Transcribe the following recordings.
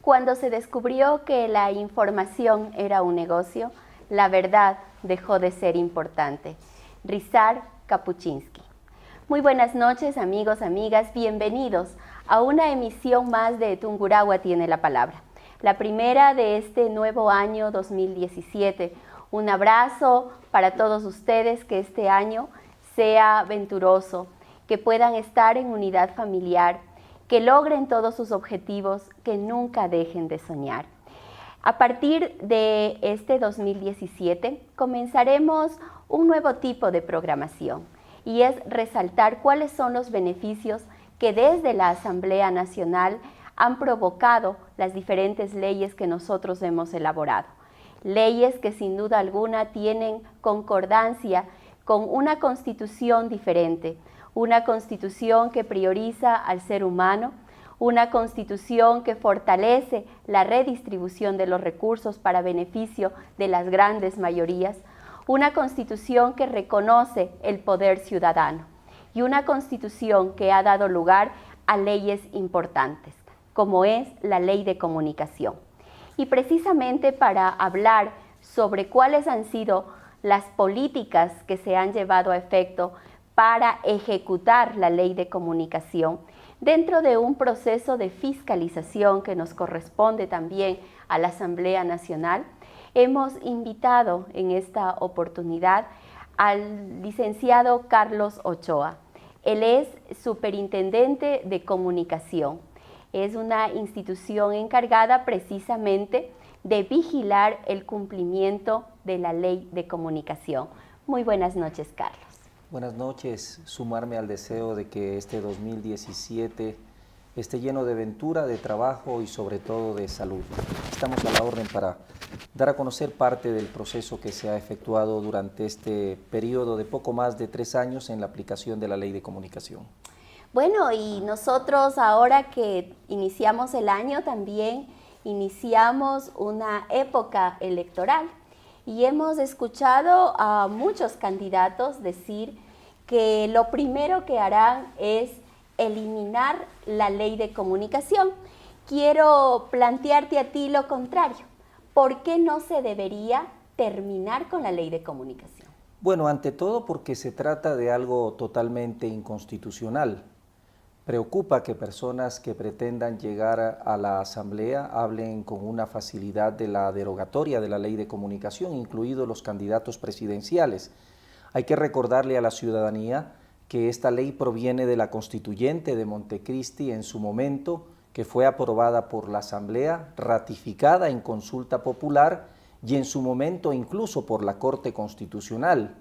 Cuando se descubrió que la información era un negocio, la verdad dejó de ser importante. Ryszard Kapuscinski. Muy buenas noches, amigos, amigas, bienvenidos a una emisión más de Tungurahua tiene la palabra. La primera de este nuevo año 2017. Un abrazo para todos ustedes, que este año sea venturoso, que puedan estar en unidad familiar, que logren todos sus objetivos, que nunca dejen de soñar. A partir de este 2017 comenzaremos un nuevo tipo de programación y es resaltar cuáles son los beneficios que desde la Asamblea Nacional han provocado las diferentes leyes que nosotros hemos elaborado. Leyes que sin duda alguna tienen concordancia con una constitución diferente, una constitución que prioriza al ser humano, una constitución que fortalece la redistribución de los recursos para beneficio de las grandes mayorías, una constitución que reconoce el poder ciudadano y una constitución que ha dado lugar a leyes importantes, como es la Ley de Comunicación. Y precisamente para hablar sobre cuáles han sido las políticas que se han llevado a efecto para ejecutar la Ley de Comunicación, dentro de un proceso de fiscalización que nos corresponde también a la Asamblea Nacional, hemos invitado en esta oportunidad al licenciado Carlos Ochoa. Él es superintendente de comunicación. Es una institución encargada precisamente de vigilar el cumplimiento de la Ley de Comunicación. Muy buenas noches, Carlos. Buenas noches. Sumarme al deseo de que este 2017 esté lleno de aventura, de trabajo y sobre todo de salud. Estamos a la orden para dar a conocer parte del proceso que se ha efectuado durante este periodo de poco más de 3 años en la aplicación de la Ley de Comunicación. Bueno, y nosotros ahora que iniciamos el año también iniciamos una época electoral y hemos escuchado a muchos candidatos decir que lo primero que harán es eliminar la Ley de Comunicación. Quiero plantearte a ti lo contrario. ¿Por qué no se debería terminar con la Ley de Comunicación? Bueno, ante todo porque se trata de algo totalmente inconstitucional. Preocupa que personas que pretendan llegar a la Asamblea hablen con una facilidad de la derogatoria de la Ley de Comunicación, incluidos los candidatos presidenciales. Hay que recordarle a la ciudadanía que esta ley proviene de la Constituyente de Montecristi en su momento, que fue aprobada por la Asamblea, ratificada en consulta popular y en su momento incluso por la Corte Constitucional.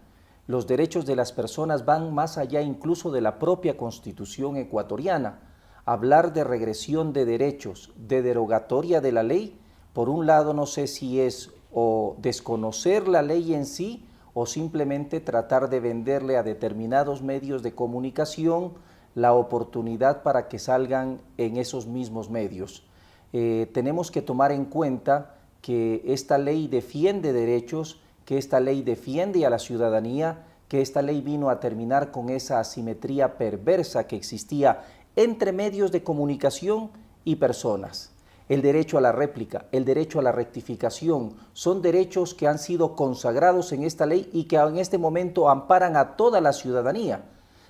Los derechos de las personas van más allá incluso de la propia Constitución ecuatoriana. Hablar de regresión de derechos, de derogatoria de la ley, por un lado no sé si es o desconocer la ley en sí o simplemente tratar de venderle a determinados medios de comunicación la oportunidad para que salgan en esos mismos medios. Tenemos que tomar en cuenta que esta ley defiende derechos, que esta ley defiende a la ciudadanía, que esta ley vino a terminar con esa asimetría perversa que existía entre medios de comunicación y personas. El derecho a la réplica, el derecho a la rectificación, son derechos que han sido consagrados en esta ley y que en este momento amparan a toda la ciudadanía.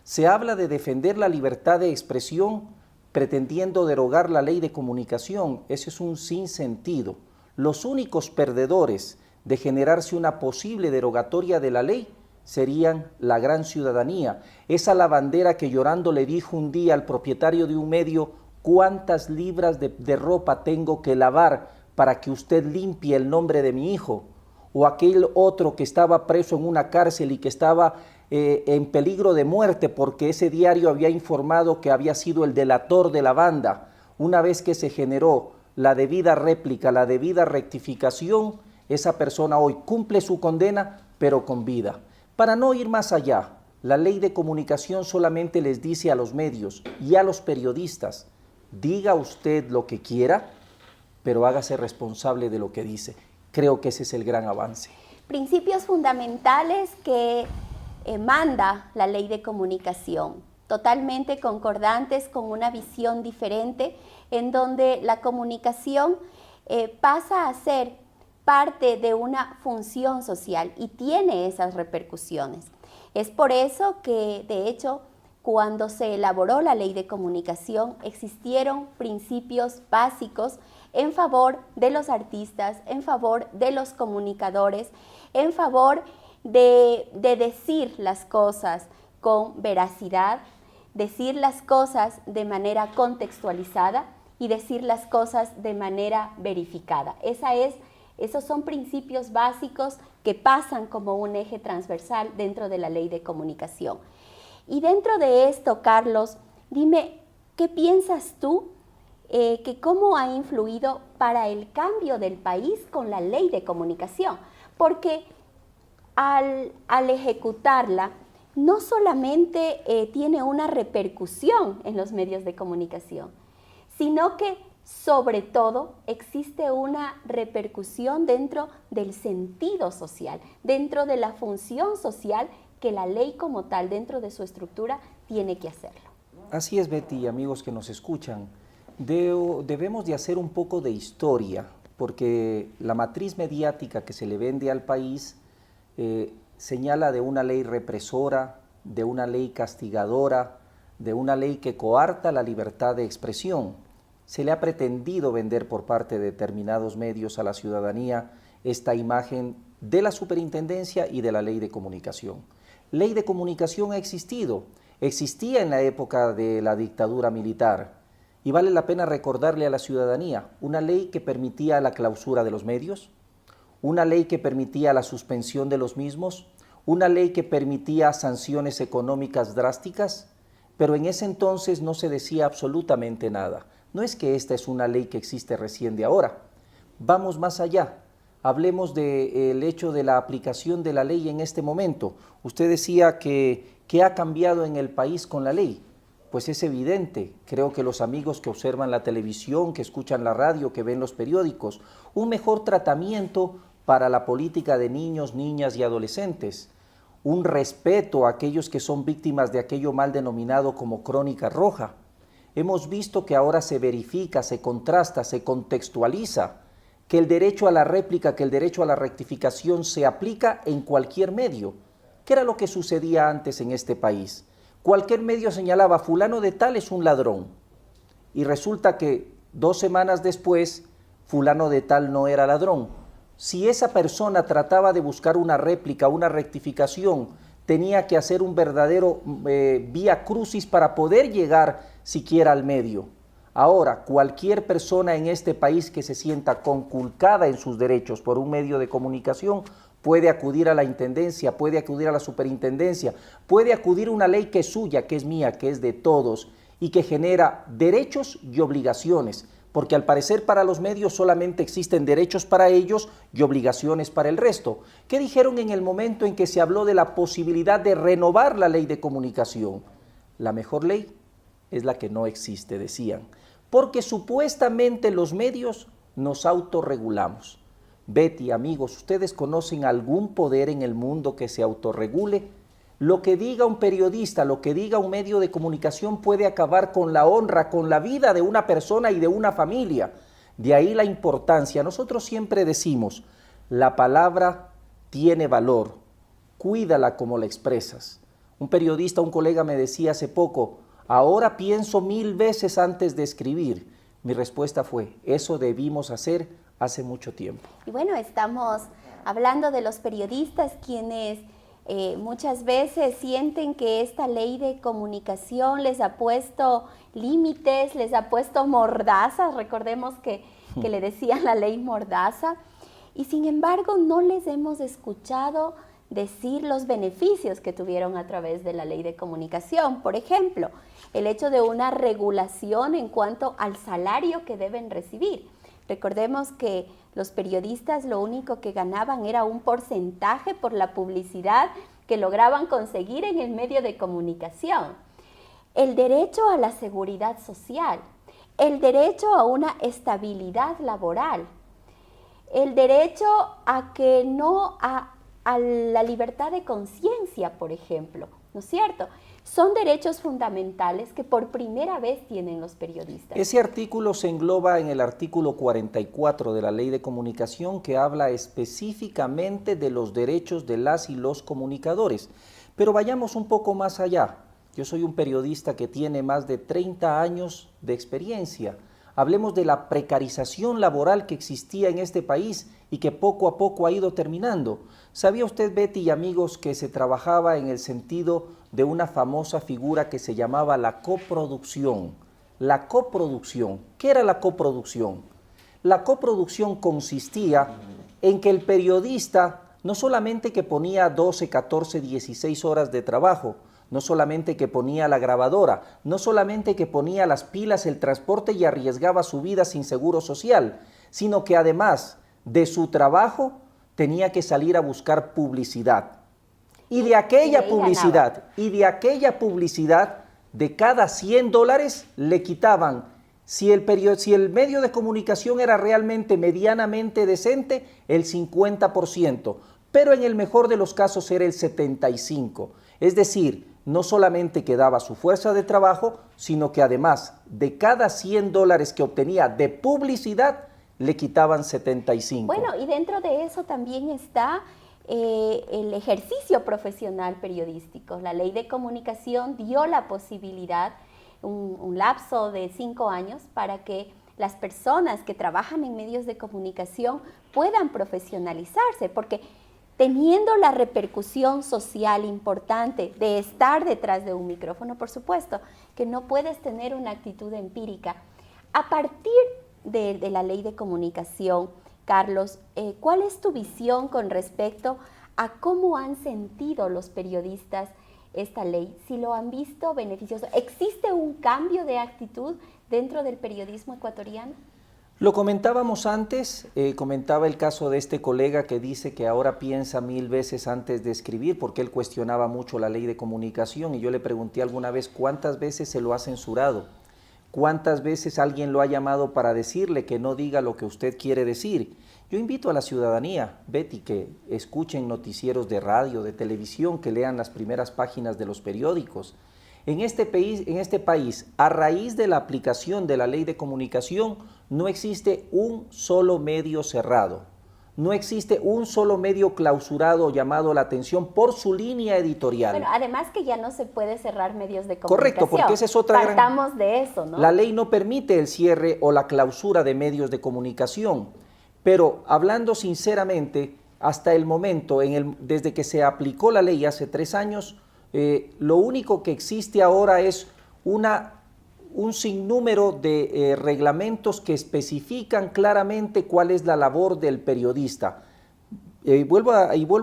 Se habla de defender la libertad de expresión pretendiendo derogar la Ley de Comunicación. Ese es un sinsentido. Los únicos perdedores de generarse una posible derogatoria de la ley serían la gran ciudadanía. Esa lavandera que llorando le dijo un día al propietario de un medio: ¿cuántas libras de ropa tengo que lavar para que usted limpie el nombre de mi hijo? O aquel otro que estaba preso en una cárcel y que estaba en peligro de muerte porque ese diario había informado que había sido el delator de la banda. Una vez que se generó la debida réplica, la debida rectificación, esa persona hoy cumple su condena, pero con vida. Para no ir más allá, la Ley de Comunicación solamente les dice a los medios y a los periodistas: diga usted lo que quiera, pero hágase responsable de lo que dice. Creo que ese es el gran avance. Principios fundamentales que manda la Ley de Comunicación. totalmente concordantes con una visión diferente en donde la comunicación pasa a ser parte de una función social y tiene esas repercusiones. Es por eso que, de hecho, cuando se elaboró la Ley de Comunicación, existieron principios básicos en favor de los artistas, en favor de los comunicadores, en favor de decir las cosas con veracidad, decir las cosas de manera contextualizada y decir las cosas de manera verificada. Esos son principios básicos que pasan como un eje transversal dentro de la Ley de Comunicación. Y dentro de esto, Carlos, dime, ¿qué piensas tú que cómo ha influido para el cambio del país con la Ley de Comunicación? Porque al ejecutarla, no solamente tiene una repercusión en los medios de comunicación, sino que sobre todo existe una repercusión dentro del sentido social, dentro de la función social que la ley como tal, dentro de su estructura, tiene que hacerlo. Así es, Betty, amigos que nos escuchan. Debemos de hacer un poco de historia, porque la matriz mediática que se le vende al país señala de una ley represora, de una ley castigadora, de una ley que coarta la libertad de expresión. Se le ha pretendido vender por parte de determinados medios a la ciudadanía esta imagen de la superintendencia y de la ley de comunicación. Ley de comunicación ha existido, existía en la época de la dictadura militar y vale la pena recordarle a la ciudadanía una ley que permitía la clausura de los medios, una ley que permitía la suspensión de los mismos, una ley que permitía sanciones económicas drásticas, pero en ese entonces no se decía absolutamente nada. No es que esta es una ley que existe recién de ahora, vamos más allá. Hablemos del hecho de la aplicación de la ley en este momento. Usted decía que ¿qué ha cambiado en el país con la ley? Pues es evidente, creo que los amigos que observan la televisión, que escuchan la radio, que ven los periódicos, un mejor tratamiento para la política de niños, niñas y adolescentes, un respeto a aquellos que son víctimas de aquello mal denominado como crónica roja. Hemos visto que ahora se verifica, se contrasta, se contextualiza, que el derecho a la réplica, que el derecho a la rectificación se aplica en cualquier medio. ¿Qué era lo que sucedía antes en este país? Cualquier medio señalaba, fulano de tal es un ladrón, y resulta que 2 semanas después, fulano de tal no era ladrón. Si esa persona trataba de buscar una réplica, una rectificación, tenía que hacer un verdadero vía crucis para poder llegar siquiera al medio. Ahora, cualquier persona en este país que se sienta conculcada en sus derechos por un medio de comunicación puede acudir a la intendencia, puede acudir a la superintendencia, puede acudir a una ley que es suya, que es mía, que es de todos y que genera derechos y obligaciones, porque al parecer para los medios solamente existen derechos para ellos y obligaciones para el resto. ¿Qué dijeron en el momento en que se habló de la posibilidad de renovar la ley de comunicación? La mejor ley es la que no existe, decían, porque supuestamente los medios nos autorregulamos. Betty, amigos, ¿ustedes conocen algún poder en el mundo que se autorregule? Lo que diga un periodista, lo que diga un medio de comunicación puede acabar con la honra, con la vida de una persona y de una familia. De ahí la importancia. Nosotros siempre decimos, la palabra tiene valor, cuídala como la expresas. Un periodista, un colega me decía hace poco, ahora pienso 1000 veces antes de escribir. Mi respuesta fue, eso debimos hacer hace mucho tiempo. Y bueno, estamos hablando de los periodistas quienes muchas veces sienten que esta ley de comunicación les ha puesto límites, les ha puesto mordazas, recordemos que le decían la ley mordaza, y sin embargo no les hemos escuchado decir los beneficios que tuvieron a través de la ley de comunicación. Por ejemplo, el hecho de una regulación en cuanto al salario que deben recibir. Recordemos que los periodistas lo único que ganaban era un porcentaje por la publicidad que lograban conseguir en el medio de comunicación. El derecho a la seguridad social, el derecho a una estabilidad laboral, el derecho a que no a la libertad de conciencia, por ejemplo, ¿no es cierto? Son derechos fundamentales que por primera vez tienen los periodistas. Ese artículo se engloba en el artículo 44 de la Ley de Comunicación, que habla específicamente de los derechos de las y los comunicadores. Pero vayamos un poco más allá. Yo soy un periodista que tiene más de 30 años de experiencia. Hablemos de la precarización laboral que existía en este país y que poco a poco ha ido terminando. ¿Sabía usted, Betty y amigos, que se trabajaba en el sentido de una famosa figura que se llamaba la coproducción? La coproducción. ¿Qué era la coproducción? La coproducción consistía en que el periodista no solamente que ponía 12, 14, 16 horas de trabajo, no solamente que ponía la grabadora, no solamente que ponía las pilas, el transporte y arriesgaba su vida sin seguro social, sino que además de su trabajo tenía que salir a buscar publicidad. Y de aquella publicidad, de cada $100 le quitaban, si el medio de comunicación era realmente medianamente decente, el 50%, pero en el mejor de los casos era el 75%. Es decir, no solamente quedaba su fuerza de trabajo, sino que además de cada $100 que obtenía de publicidad, le quitaban 75. Bueno, y dentro de eso también está el ejercicio profesional periodístico. La Ley de Comunicación dio la posibilidad, un lapso de 5 años, para que las personas que trabajan en medios de comunicación puedan profesionalizarse, porque teniendo la repercusión social importante de estar detrás de un micrófono, por supuesto, que no puedes tener una actitud empírica. A partir de la Ley de Comunicación, Carlos, ¿cuál es tu visión con respecto a cómo han sentido los periodistas esta ley? Si lo han visto beneficioso, ¿existe un cambio de actitud dentro del periodismo ecuatoriano? Lo comentábamos antes, comentaba el caso de este colega que dice que ahora piensa 1000 veces antes de escribir porque él cuestionaba mucho la Ley de Comunicación, y yo le pregunté alguna vez cuántas veces se lo ha censurado, cuántas veces alguien lo ha llamado para decirle que no diga lo que usted quiere decir. Yo invito a la ciudadanía, Betty, que escuchen noticieros de radio, de televisión, que lean las primeras páginas de los periódicos. En este país, a raíz de la aplicación de la Ley de Comunicación, no existe un solo medio cerrado, no existe un solo medio clausurado llamado la atención por su línea editorial. Bueno, además que ya no se puede cerrar medios de comunicación. Correcto, porque esa es otra Partamos de eso, ¿no? La ley no permite el cierre o la clausura de medios de comunicación, pero hablando sinceramente, hasta el momento, desde que se aplicó la ley hace 3 años, lo único que existe ahora es un sinnúmero de reglamentos que especifican claramente cuál es la labor del periodista. Vuelvo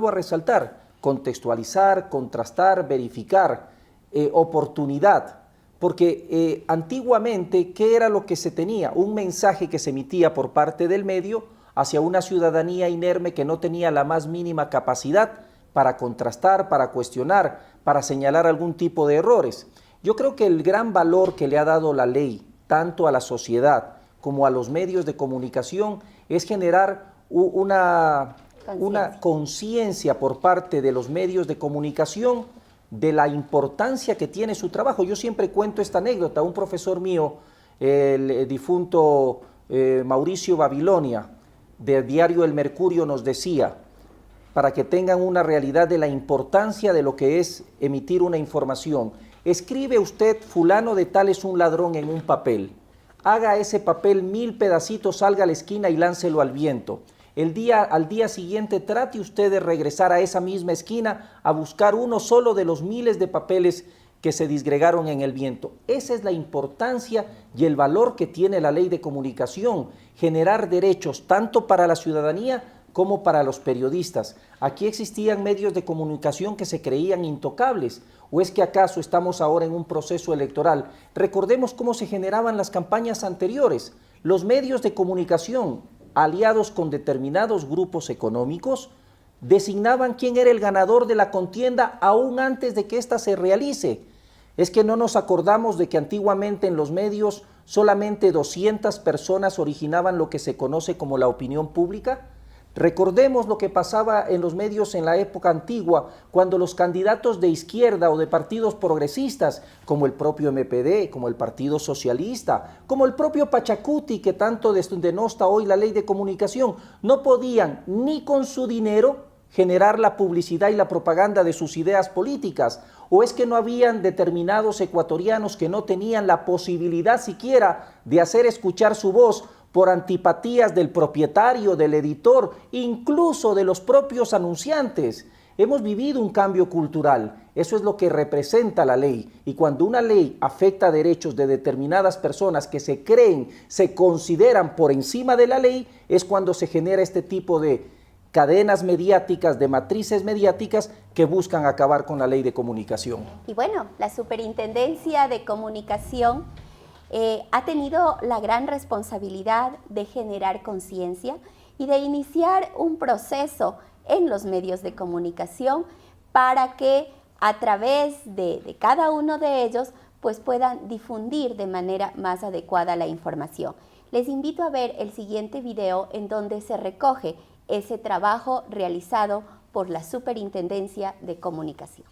a resaltar, contextualizar, contrastar, verificar, oportunidad, porque antiguamente, ¿qué era lo que se tenía? Un mensaje que se emitía por parte del medio hacia una ciudadanía inerme que no tenía la más mínima capacidad para contrastar, para cuestionar, para señalar algún tipo de errores. Yo creo que el gran valor que le ha dado la ley, tanto a la sociedad como a los medios de comunicación, es generar una conciencia por parte de los medios de comunicación de la importancia que tiene su trabajo. Yo siempre cuento esta anécdota. Un profesor mío, el difunto Mauricio Babilonia, del diario El Mercurio, nos decía, para que tengan una realidad de la importancia de lo que es emitir una información: escribe usted fulano de tal es un ladrón en un papel, haga ese papel 1000 pedacitos, salga a la esquina y láncelo al viento. Al día siguiente trate usted de regresar a esa misma esquina a buscar uno solo de los miles de papeles que se disgregaron en el viento. Esa es la importancia y el valor que tiene la Ley de Comunicación, generar derechos tanto para la ciudadanía como para los periodistas. Aquí existían medios de comunicación que se creían intocables, ¿o es que acaso estamos ahora en un proceso electoral? Recordemos cómo se generaban las campañas anteriores. Los medios de comunicación, aliados con determinados grupos económicos, designaban quién era el ganador de la contienda aún antes de que ésta se realice. Es que no nos acordamos de que antiguamente en los medios solamente 200 personas originaban lo que se conoce como la opinión pública. Recordemos lo que pasaba en los medios en la época antigua, cuando los candidatos de izquierda o de partidos progresistas, como el propio MPD, como el Partido Socialista, como el propio Pachacuti, que tanto denosta hoy la ley de comunicación, no podían ni con su dinero generar la publicidad y la propaganda de sus ideas políticas, o es que no habían determinados ecuatorianos que no tenían la posibilidad siquiera de hacer escuchar su voz por antipatías del propietario, del editor, incluso de los propios anunciantes. Hemos vivido un cambio cultural, eso es lo que representa la ley, y cuando una ley afecta derechos de determinadas personas que se creen, se consideran por encima de la ley, es cuando se genera este tipo de cadenas mediáticas, de matrices mediáticas que buscan acabar con la ley de comunicación. Y bueno, la Superintendencia de Comunicación ha tenido la gran responsabilidad de generar conciencia y de iniciar un proceso en los medios de comunicación para que a través de cada uno de ellos pues puedan difundir de manera más adecuada la información. Les invito a ver el siguiente video en donde se recoge ese trabajo realizado por la Superintendencia de Comunicación.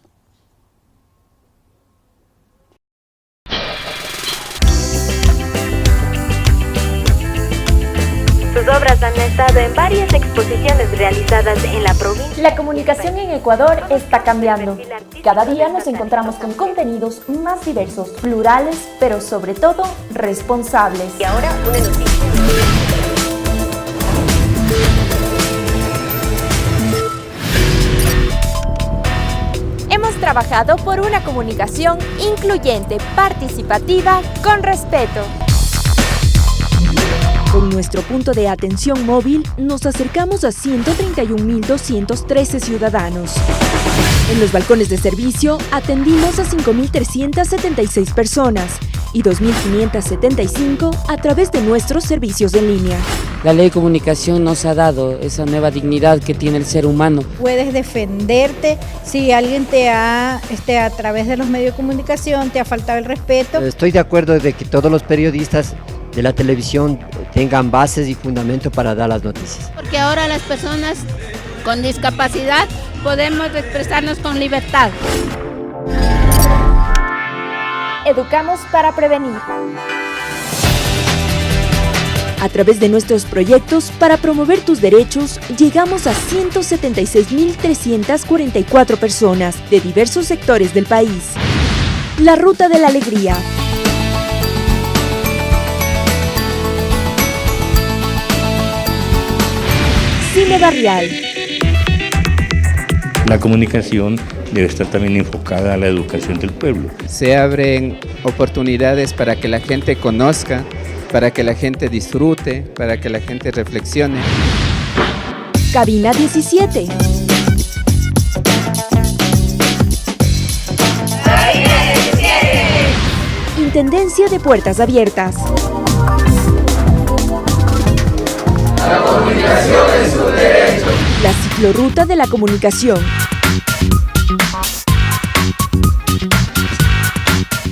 Sus obras han estado en varias exposiciones realizadas en la provincia. La comunicación en Ecuador está cambiando. Cada día nos encontramos con contenidos más diversos, plurales, pero sobre todo responsables. Y ahora una noticia. Hemos trabajado por una comunicación incluyente, participativa, con respeto. Con nuestro punto de atención móvil, nos acercamos a 131.213 ciudadanos. En los balcones de servicio, atendimos a 5.376 personas y 2.575 a través de nuestros servicios en línea. La ley de comunicación nos ha dado esa nueva dignidad que tiene el ser humano. Puedes defenderte si alguien a través de los medios de comunicación te ha faltado el respeto. Estoy de acuerdo de que todos los periodistas de la televisión tengan bases y fundamento para dar las noticias. Porque ahora las personas con discapacidad podemos expresarnos con libertad. Educamos para prevenir. A través de nuestros proyectos para promover tus derechos, llegamos a 176.344 personas de diversos sectores del país. La Ruta de la Alegría. Cine barrial. La comunicación debe estar también enfocada a la educación del pueblo. Se abren oportunidades para que la gente conozca, para que la gente disfrute, para que la gente reflexione. Cabina 17. Intendencia de Puertas Abiertas. La comunicación es un derecho. La ciclorruta de la comunicación.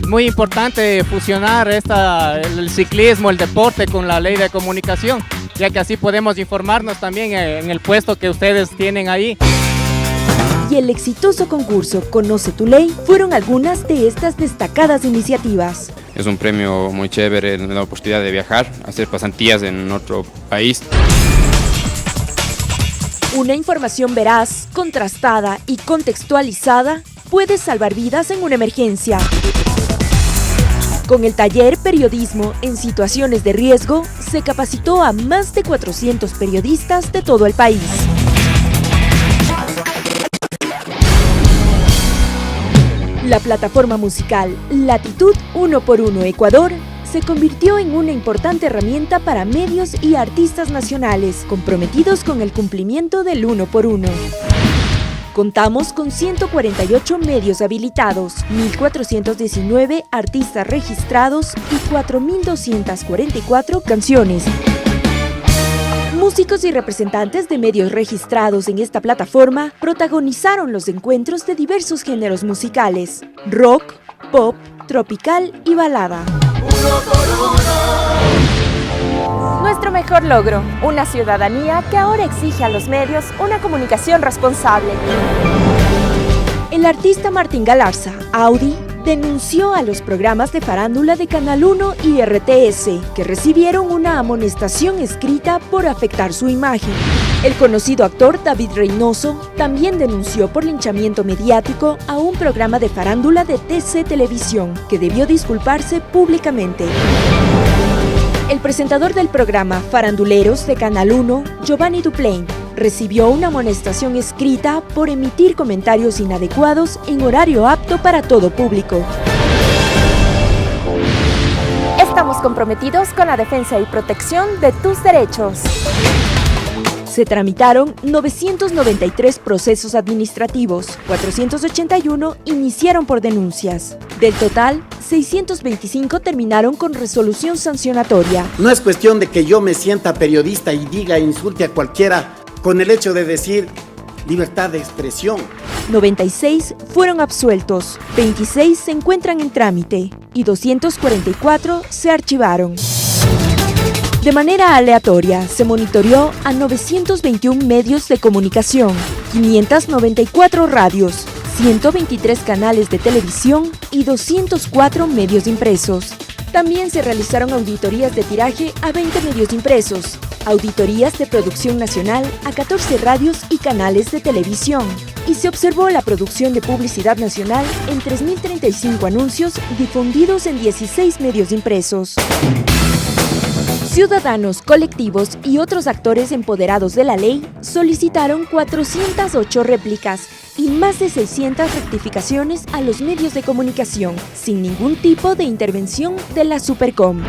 Muy importante fusionar el ciclismo, el deporte con la ley de comunicación, ya que así podemos informarnos también en el puesto que ustedes tienen ahí. Y el exitoso concurso Conoce tu Ley fueron algunas de estas destacadas iniciativas. Es un premio muy chévere, la oportunidad de viajar, hacer pasantías en otro país. Una información veraz, contrastada y contextualizada puede salvar vidas en una emergencia. Con el taller Periodismo en Situaciones de Riesgo, se capacitó a más de 400 periodistas de todo el país. La plataforma musical Latitud 1x1 Ecuador se convirtió en una importante herramienta para medios y artistas nacionales comprometidos con el cumplimiento del 1x1. Contamos con 148 medios habilitados, 1.419 artistas registrados y 4.244 canciones. Músicos y representantes de medios registrados en esta plataforma protagonizaron los encuentros de diversos géneros musicales: rock, pop, tropical y balada. Uno por uno. Nuestro mejor logro, una ciudadanía que ahora exige a los medios una comunicación responsable. El artista Martín Galarza, Audi, denunció a los programas de farándula de Canal 1 y RTS, que recibieron una amonestación escrita por afectar su imagen. El conocido actor David Reynoso también denunció por linchamiento mediático a un programa de farándula de TC Televisión, que debió disculparse públicamente. El presentador del programa Faranduleros de Canal 1, Giovanni Duplain, recibió una amonestación escrita por emitir comentarios inadecuados en horario apto para todo público. Estamos comprometidos con la defensa y protección de tus derechos. Se tramitaron 993 procesos administrativos, 481 iniciaron por denuncias. Del total, 625 terminaron con resolución sancionatoria. No es cuestión de que yo me sienta periodista y diga e insulte a cualquiera con el hecho de decir libertad de expresión. 96 fueron absueltos, 26 se encuentran en trámite y 244 se archivaron. De manera aleatoria, se monitoreó a 921 medios de comunicación, 594 radios, 123 canales de televisión y 204 medios impresos. También se realizaron auditorías de tiraje a 20 medios impresos, auditorías de producción nacional a 14 radios y canales de televisión, y se observó la producción de publicidad nacional en 3.035 anuncios difundidos en 16 medios impresos. Ciudadanos, colectivos y otros actores empoderados de la ley solicitaron 408 réplicas y más de 600 rectificaciones a los medios de comunicación, sin ningún tipo de intervención de la Supercom.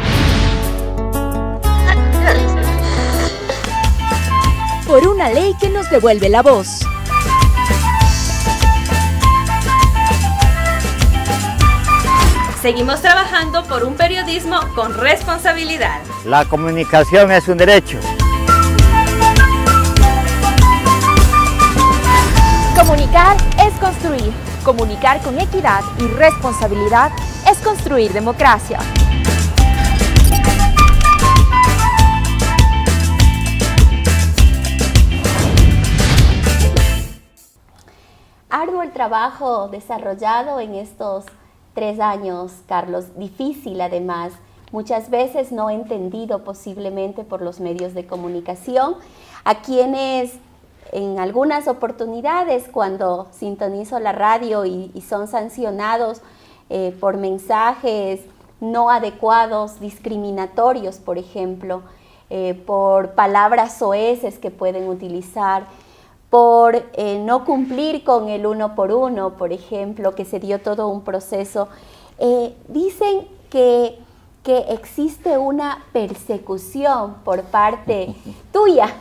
Por una ley que nos devuelve la voz. Seguimos trabajando por un periodismo con responsabilidad. La comunicación es un derecho. Comunicar es construir. Comunicar con equidad y responsabilidad es construir democracia. Arduo el trabajo desarrollado en estos 3 años, Carlos, difícil además, muchas veces no entendido posiblemente por los medios de comunicación, a quienes en algunas oportunidades cuando sintonizo la radio y son sancionados por mensajes no adecuados, discriminatorios, por ejemplo, por palabras soeces que pueden utilizar, por no cumplir con el 1 por 1, por ejemplo, que se dio todo un proceso. Dicen que existe una persecución por parte tuya,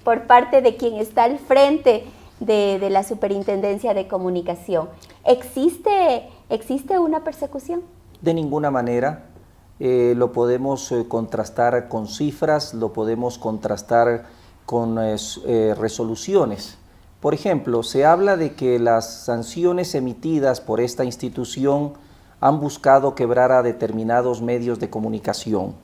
por parte de quien está al frente de la Superintendencia de Comunicación. ¿Existe una persecución? De ninguna manera. Lo podemos contrastar con cifras, lo podemos contrastar con resoluciones. Por ejemplo, se habla de que las sanciones emitidas por esta institución han buscado quebrar a determinados medios de comunicación.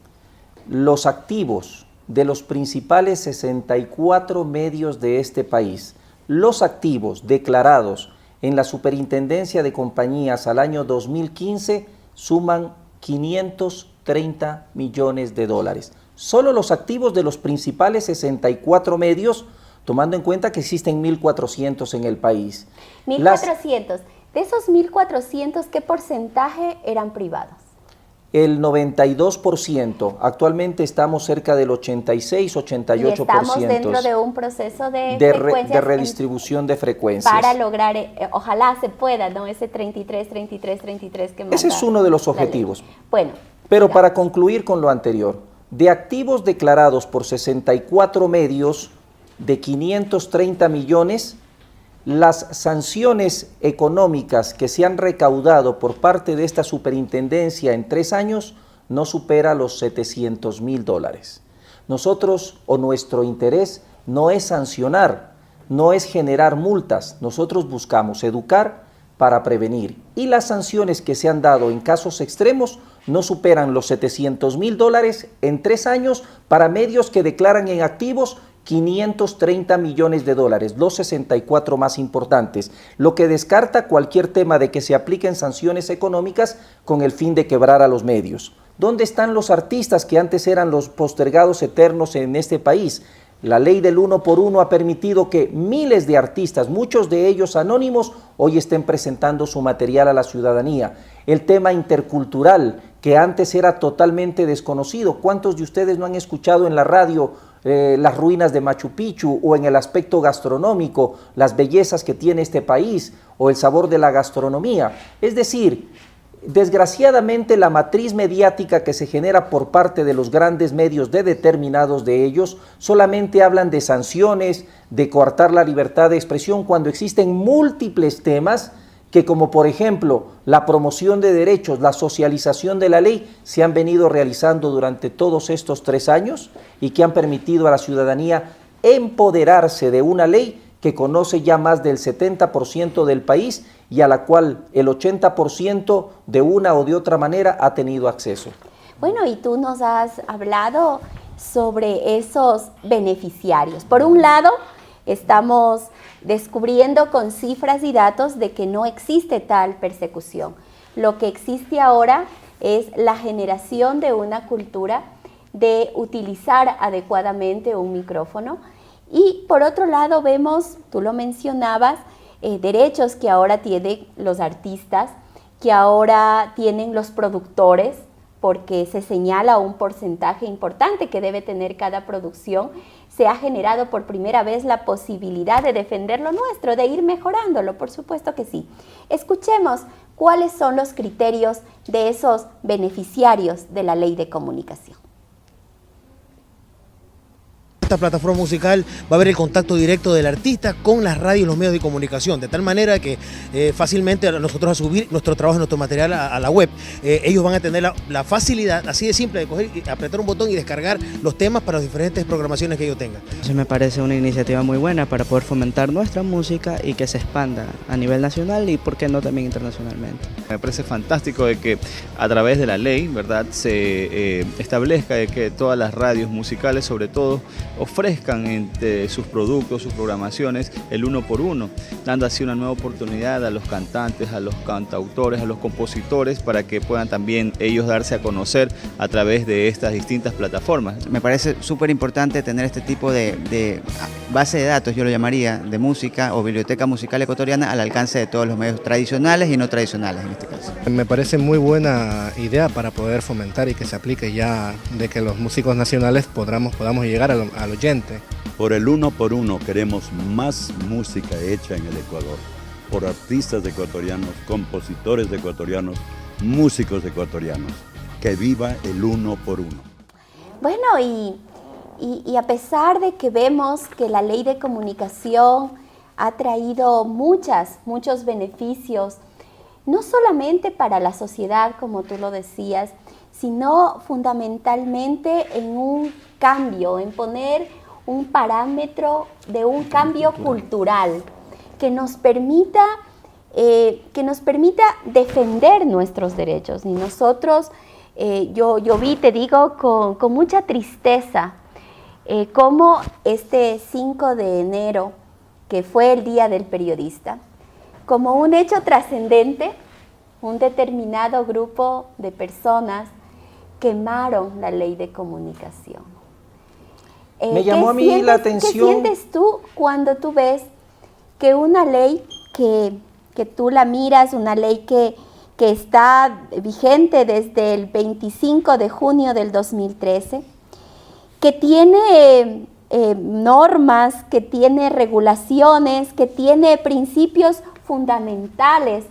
Los activos de los principales 64 medios de este país, los activos declarados en la Superintendencia de Compañías al año 2015 suman 530 millones de dólares. Solo los activos de los principales 64 medios, tomando en cuenta que existen 1.400 en el país. 1.400. De esos 1.400, ¿qué porcentaje eran privados? El 92%. Actualmente estamos cerca del 86-88%. Y estamos dentro de un proceso de redistribución de frecuencias. Para lograr, ojalá se pueda, ¿no? Ese 33 que manda. Ese es uno de los objetivos. Bueno. Pero para concluir con lo anterior, de activos declarados por 64 medios de 530 millones, las sanciones económicas que se han recaudado por parte de esta superintendencia en 3 años no supera los $700.000. Nosotros, o nuestro interés, no es sancionar, no es generar multas. Nosotros buscamos educar, para prevenir, y las sanciones que se han dado en casos extremos no superan los $700.000 en 3 años para medios que declaran en activos $530 millones, los 64 más importantes, lo que descarta cualquier tema de que se apliquen sanciones económicas con el fin de quebrar a los medios. ¿Dónde están los artistas que antes eran los postergados eternos en este país? La ley del 1 por 1 ha permitido que miles de artistas, muchos de ellos anónimos, hoy estén presentando su material a la ciudadanía. El tema intercultural, que antes era totalmente desconocido. ¿Cuántos de ustedes no han escuchado en la radio las ruinas de Machu Picchu, o en el aspecto gastronómico, las bellezas que tiene este país, o el sabor de la gastronomía? Es decir, desgraciadamente la matriz mediática que se genera por parte de los grandes medios, de determinados de ellos, solamente hablan de sanciones, de coartar la libertad de expresión, cuando existen múltiples temas que, como por ejemplo la promoción de derechos, la socialización de la ley, se han venido realizando durante todos estos 3 años y que han permitido a la ciudadanía empoderarse de una ley que conoce ya más del 70% del país y a la cual el 80% de una o de otra manera ha tenido acceso. Bueno, y tú nos has hablado sobre esos beneficiarios. Por un lado, estamos descubriendo con cifras y datos de que no existe tal persecución. Lo que existe ahora es la generación de una cultura de utilizar adecuadamente un micrófono. Y por otro lado vemos, tú lo mencionabas, derechos que ahora tienen los artistas, que ahora tienen los productores, porque se señala un porcentaje importante que debe tener cada producción. Se ha generado por primera vez la posibilidad de defender lo nuestro, de ir mejorándolo, por supuesto que sí. Escuchemos cuáles son los criterios de esos beneficiarios de la Ley de Comunicación. Esta plataforma musical va a haber el contacto directo del artista con las radios y los medios de comunicación, de tal manera que fácilmente nosotros a subir nuestro trabajo, nuestro material a la web, ellos van a tener la facilidad, así de simple, de coger y apretar un botón y descargar los temas para las diferentes programaciones que ellos tengan. Eso me parece una iniciativa muy buena para poder fomentar nuestra música y que se expanda a nivel nacional y, por qué no, también internacionalmente. Me parece fantástico de que a través de la ley, ¿verdad?, se establezca de que todas las radios musicales, sobre todo, ofrezcan entre sus productos, sus programaciones, el 1 por 1, dando así una nueva oportunidad a los cantantes, a los cantautores, a los compositores, para que puedan también ellos darse a conocer a través de estas distintas plataformas. Me parece súper importante tener este tipo de base de datos, yo lo llamaría, de música o biblioteca musical ecuatoriana al alcance de todos los medios tradicionales y no tradicionales en este caso. Me parece muy buena idea para poder fomentar y que se aplique ya, de que los músicos nacionales podamos llegar al oyente. Por el 1 por 1 queremos más música hecha en el Ecuador, por artistas ecuatorianos, compositores ecuatorianos, músicos ecuatorianos. Que viva el 1 por 1. Bueno, y a pesar de que vemos que la Ley de Comunicación ha traído muchos beneficios, no solamente para la sociedad, como tú lo decías, sino fundamentalmente en un cambio, en poner un parámetro de un cambio cultural que nos permita defender nuestros derechos. Y nosotros, yo vi, te digo, con mucha tristeza, cómo este 5 de enero, que fue el Día del Periodista, como un hecho trascendente, un determinado grupo de personas quemaron la Ley de Comunicación. Me llamó a mí la atención. ¿Qué sientes tú cuando tú ves que una ley que tú la miras, una ley que está vigente desde el 25 de junio del 2013, que tiene normas, que tiene regulaciones, que tiene principios fundamentales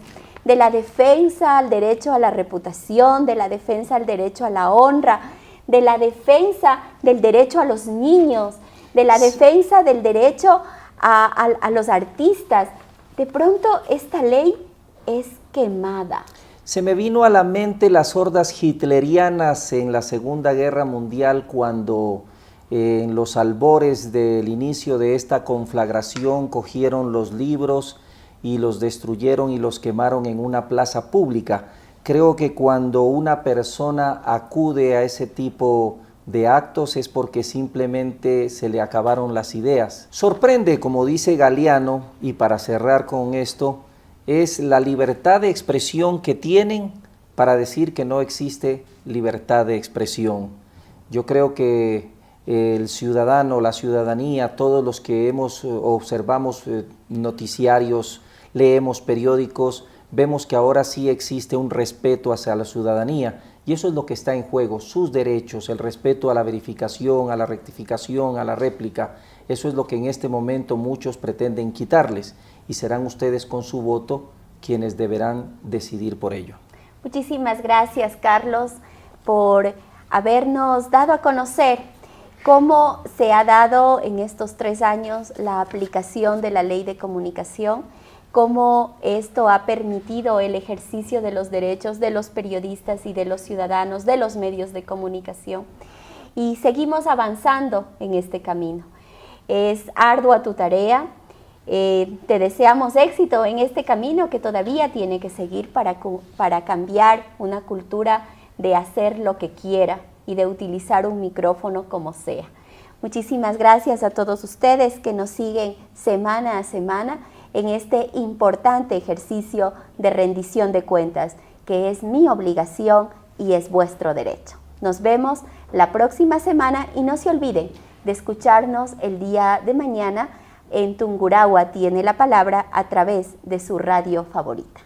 de la defensa al derecho a la reputación, de la defensa al derecho a la honra, de la defensa del derecho a los niños, de la defensa del derecho a los artistas? De pronto esta ley es quemada. Se me vino a la mente las hordas hitlerianas en la Segunda Guerra Mundial, cuando en los albores del inicio de esta conflagración cogieron los libros y los destruyeron y los quemaron en una plaza pública. Creo que cuando una persona acude a ese tipo de actos es porque simplemente se le acabaron las ideas. Sorprende, como dice Galeano, y para cerrar con esto, es la libertad de expresión que tienen para decir que no existe libertad de expresión. Yo creo que el ciudadano, la ciudadanía, todos los que observamos noticiarios, leemos periódicos, vemos que ahora sí existe un respeto hacia la ciudadanía y eso es lo que está en juego, sus derechos, el respeto a la verificación, a la rectificación, a la réplica. Eso es lo que en este momento muchos pretenden quitarles y serán ustedes con su voto quienes deberán decidir por ello. Muchísimas gracias, Carlos, por habernos dado a conocer cómo se ha dado en estos 3 años la aplicación de la Ley de Comunicación, cómo esto ha permitido el ejercicio de los derechos de los periodistas y de los ciudadanos, de los medios de comunicación. Y seguimos avanzando en este camino. Es ardua tu tarea. Te deseamos éxito en este camino que todavía tiene que seguir para cambiar una cultura de hacer lo que quiera y de utilizar un micrófono como sea. Muchísimas gracias a todos ustedes que nos siguen semana a semana en este importante ejercicio de rendición de cuentas, que es mi obligación y es vuestro derecho. Nos vemos la próxima semana y no se olviden de escucharnos el día de mañana en Tungurahua tiene la palabra a través de su radio favorita.